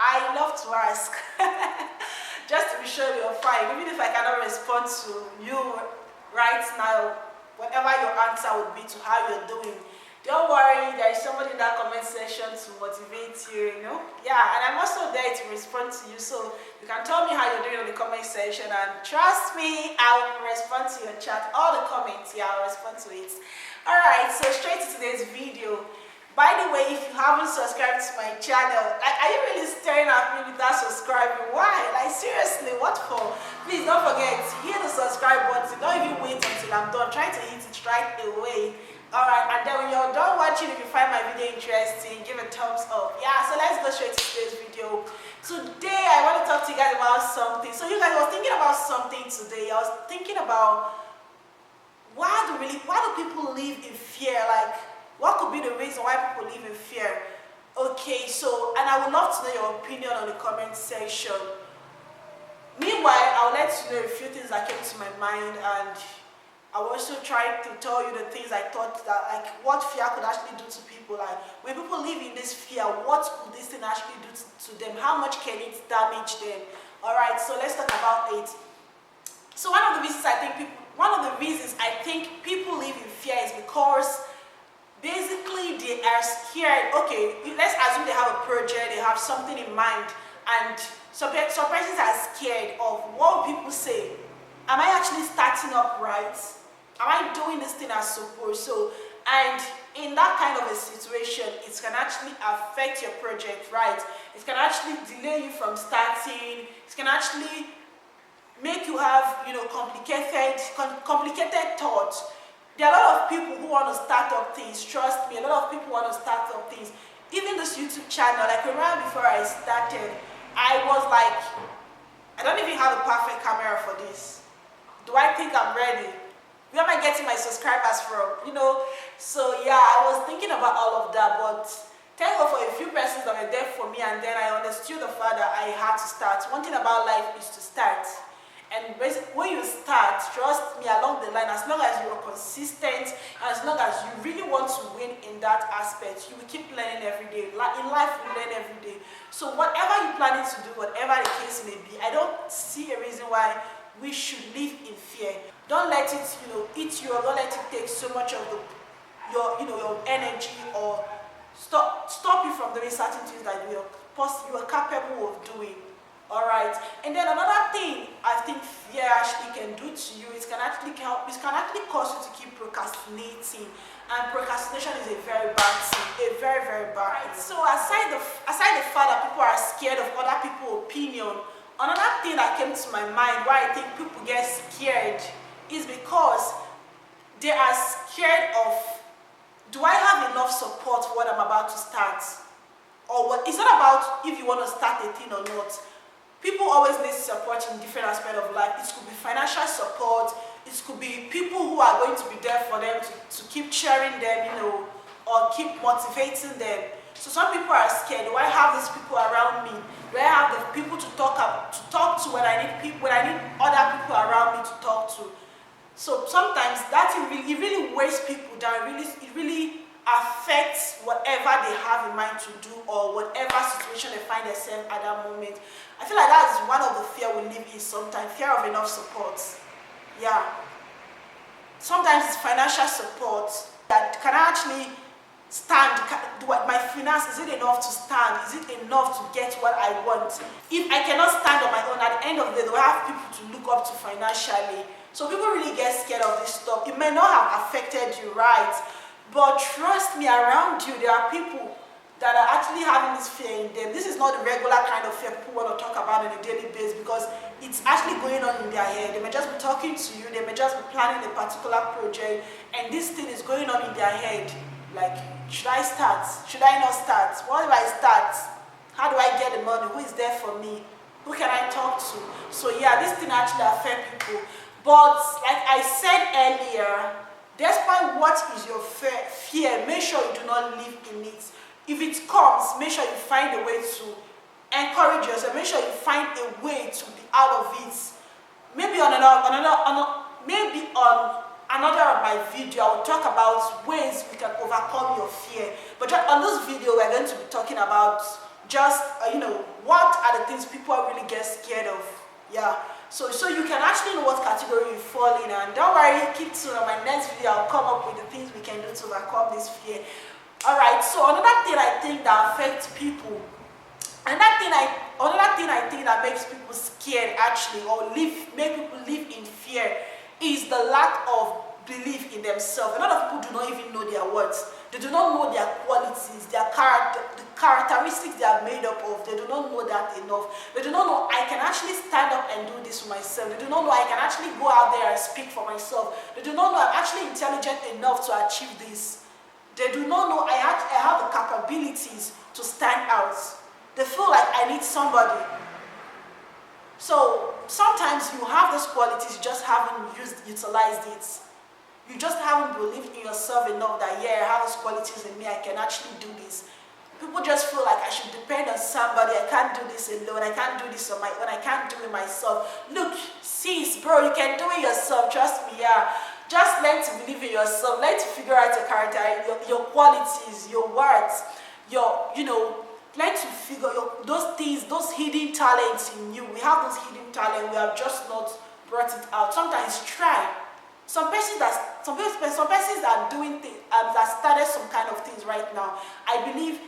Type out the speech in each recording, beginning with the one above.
I love to ask. Just to be sure you're fine. Even if I cannot respond to you right now, whatever your answer would be to how you're doing, don't worry, there is somebody in that comment section to motivate you, you know? Yeah, and I'm also there to respond to you, so you can tell me how you're doing in the comment section, and trust me, I will respond to your chat, all the comments, yeah, I'll respond to it. Alright, so straight to today's video. By the way, if you haven't subscribed to my channel, like, are you really staring at me without subscribing? Why? Like, seriously, what for? Please don't forget, hit the subscribe button. Don't even wait until I'm done. Try to hit it right away. Alright, and then when you're done watching, if you find my video interesting, give a thumbs up. Yeah, so let's go straight to today's video. Today, I want to talk to you guys about something. So you guys, I was thinking about something today. I was thinking about why do people live in fear? Like, what could be the reason why people live in fear? Okay, so, and I would love to know your opinion on the comment section. Meanwhile, I'll let you know a few things that came to my mind, and I will also try to tell you the things I thought that, like, what fear could actually do to people. Like, when people live in this fear, what could this thing actually do to them? How much can it damage them? Alright, so let's talk about it. So one of the reasons I think people live in fear is because basically they are scared. Okay, let's assume they have a project, they have something in mind, and some persons are scared of what people say. Am I actually starting up right? Am I doing this thing as supposed to? And in that kind of a situation, it can actually affect your project, right? It can actually delay you from starting. It can actually make you have, you know, complicated thoughts. There are a lot of people who want to start up things. Trust me, a lot of people want to start up things. Even this YouTube channel, like, remember before I started, I was like, I don't even have a perfect camera for this. Do I think I'm ready? Where am I getting my subscribers from? You know, so yeah, I was thinking about all of that, but thank God for a few persons that were there for me, and then I understood the fact that I had to start. One thing about life is to start. And basically, when you start, trust me, along the line, as long as you are consistent, as long as you really want to win in that aspect, you will keep learning every day. Like, in life, we learn every day. So whatever you're planning to do, whatever the case may be, I don't see a reason why we should live in fear. Don't let it, you know, eat you, or don't let it take so much of your energy, or stop you from doing certain things that you are capable of doing. Alright, and then another thing I think fear actually can do to you, it can actually cause you to keep procrastinating, and procrastination is a very bad thing, a very, very bad thing. So aside the fact that people are scared of other people's opinion, another thing that came to my mind why I think people get scared is because they are scared of, do I have enough support for what I'm about to start? Or what? It's not about if you want to start a thing or not. People always need support in different aspects of life. It could be financial support, it could be people who are going to be there for them to keep cheering them, you know, or keep motivating them. So some people are scared. Do I have these people around me? Do I have the people to talk to when I need other people around me to talk to? So sometimes that it really weighs people down. It really affects whatever they have in mind to do, or whatever situation they find themselves at that moment. I feel like that is one of the fear we live in sometimes, fear of enough support. Yeah. Sometimes it's financial support that can actually stand. My finance, is it enough to stand? Is it enough to get what I want? If I cannot stand on my own, at the end of the day, do I have people to look up to financially? So people really get scared of this stuff. It may not have affected you, right? But trust me, around you, there are people that are actually having this fear in them. This is not the regular kind of fear people want to talk about on a daily basis, because it's actually going on in their head. They may just be talking to you, they may just be planning a particular project, and this thing is going on in their head. Like, should I start? Should I not start? What if I start? How do I get the money? Who is there for me? Who can I talk to? So yeah, this thing actually affects people. But like I said earlier, despite what is your fear, make sure you do not live in it. If it comes, make sure you find a way to encourage yourself. Make sure you find a way to be out of it. Maybe on another of my video, I will talk about ways we can overcome your fear. But just on this video, we're going to be talking about just what are the things people really get scared of. Yeah, so you can actually know what category you fall in, and don't worry, keep tuned. On my next video I'll come up with the things we can do to overcome this fear. All right, so another thing I think that affects people, another thing I think that makes people scared actually, or make people live in fear, is the lack of belief in themselves. A lot of people do not even know their words. They do not know their qualities, their character, the characteristics they are made up of. They do not know that enough. They do not know I can actually stand up and do this for myself. They do not know I can actually go out there and speak for myself. They do not know I'm actually intelligent enough to achieve this. They do not know I have the capabilities to stand out. They feel like I need somebody. So sometimes you have those qualities, you just haven't utilized it. You just haven't believed in yourself enough that, yeah, I have those qualities in me, I can actually do this. People just feel like I should depend on somebody, I can't do this alone, I can't do this on my own, I can't do it myself. Look, sis, bro, you can do it yourself, trust me, yeah. Just learn to believe in yourself, learn to figure out your character, your qualities, your words, learn to figure those things, those hidden talents in you. We have those hidden talents, we have just not brought it out. Sometimes try. Some persons that are doing things, that started some kind of things right now, I believe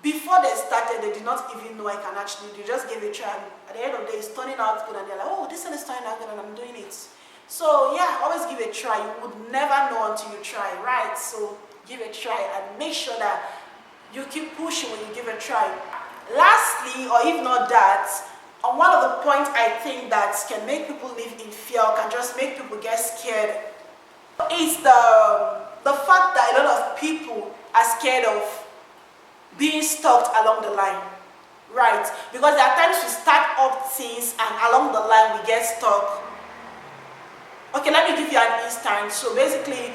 before they started, they did not even know I can actually do. They just gave it a try, and at the end of the day, it's turning out good, and they're like, oh, this one is turning out good, and I'm doing it. So yeah, always give it a try. You would never know until you try, right? So give it a try and make sure that you keep pushing when you give it a try. Lastly, or if not that, one of the points I think that can make people live in fear, or can just make people get scared, is the fact that a lot of people are scared of being stuck along the line, right? Because there are times we start up things and along the line we get stuck. Okay, let me give you an instance. So basically,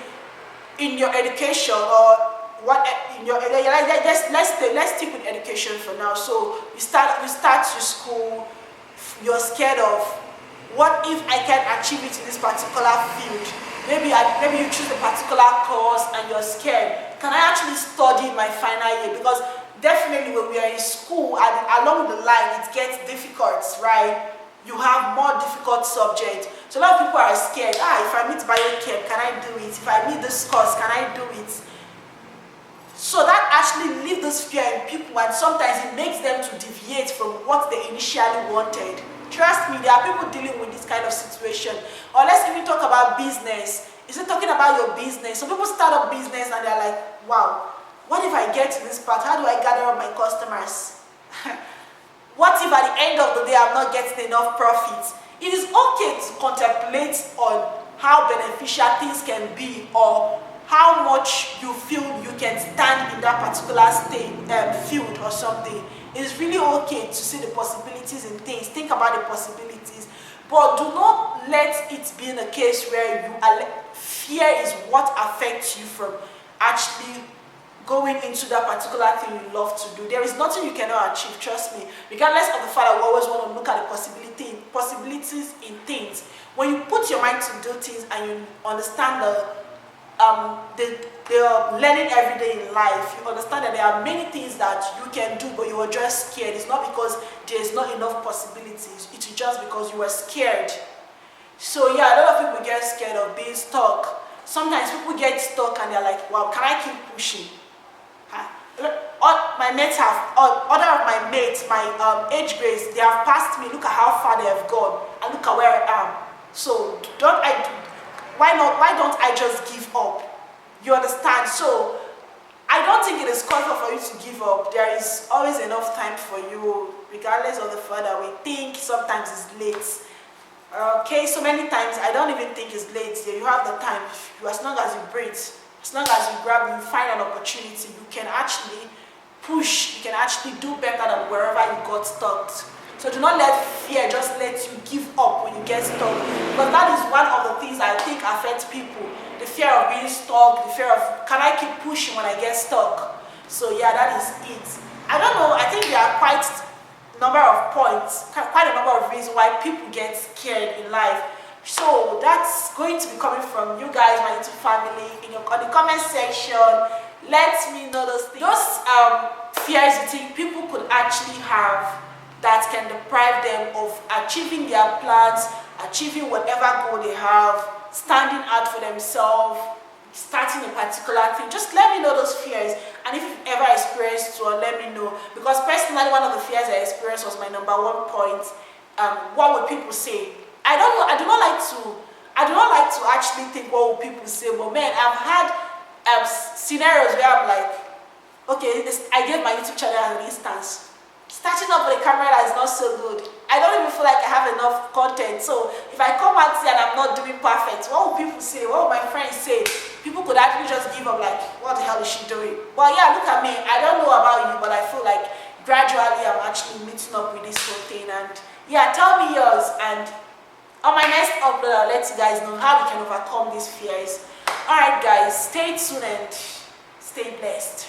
in your education, or what in your let's stick with education for now. So you start your school, you're scared of, what if I can't achieve it in this particular field? Maybe you choose a particular course and you're scared. Can I actually study my final year? Because definitely when we are in school, and along the line it gets difficult, right? You have more difficult subjects. So a lot of people are scared. If I meet biochem, can I do it? If I meet this course, can I do it? So that actually leaves this fear in people, and sometimes it makes them to deviate from what they initially wanted. Trust me, there are people dealing with this kind of situation. Or let's even talk about business. Is it talking about your business? Some people start up business and they're like, wow, what if I get to this part? How do I gather up my customers? What if at the end of the day I'm not getting enough profits? It is okay to contemplate on how beneficial things can be, or how much you feel you can stand in that particular field or something. It is really okay to see the possibilities in things. Think about the possibilities, but do not let it be in a case where fear is what affects you from actually going into that particular thing you love to do. There is nothing you cannot achieve, trust me. Regardless of the fact that we always want to look at the possibilities in things. When you put your mind to do things and you understand the learning every day in life, you understand that there are many things that you can do, but you are just scared. It's not because there is not enough possibilities. It's just because you are scared. So yeah, a lot of people get scared of being stuck. Sometimes people get stuck and they're like, wow, can I keep pushing? My mates other of my mates, my age grades, they have passed me. Look at how far they have gone, and look at where I am. So why don't I just give up? You understand? So I don't think it is called for you to give up. There is always enough time for you, regardless of the fact that we think sometimes it's late. Okay, so many times I don't even think it's late. You have the time. As long as you breathe, as long as you find an opportunity, you can actually push. You can actually do better than wherever you got stuck. So do not let fear just let you give up when you get stuck. Because that is one of the things I think affects people. The fear of being stuck, the fear of, can I keep pushing when I get stuck? So yeah, that is it. I don't know, I think there are quite a number of points, quite a number of reasons why people get scared in life. So that's going to be coming from you guys, my YouTube family, on the comment section. Let me know those things. Those fears you think people could actually have that can deprive them of achieving their plans, achieving whatever goal they have, standing out for themselves, starting a particular thing. Just let me know those fears, and if you've ever experienced one, let me know. Because personally, one of the fears I experienced was my number one point. What would people say? I don't know. I do not like to actually think what would people say. But man, I've had scenarios where I'm like, okay, I gave my YouTube channel as an instance. Starting up with a camera that is not so good. I don't even feel like I have enough content. So if I come out here and I'm not doing perfect, what will people say? What will my friends say? People could actually just give up like, what the hell is she doing? But yeah, look at me. I don't know about you, but I feel like gradually I'm actually meeting up with this whole thing. And yeah, tell me yours. And on my next upload, I'll let you guys know how we can overcome these fears. Alright guys, stay tuned and stay blessed.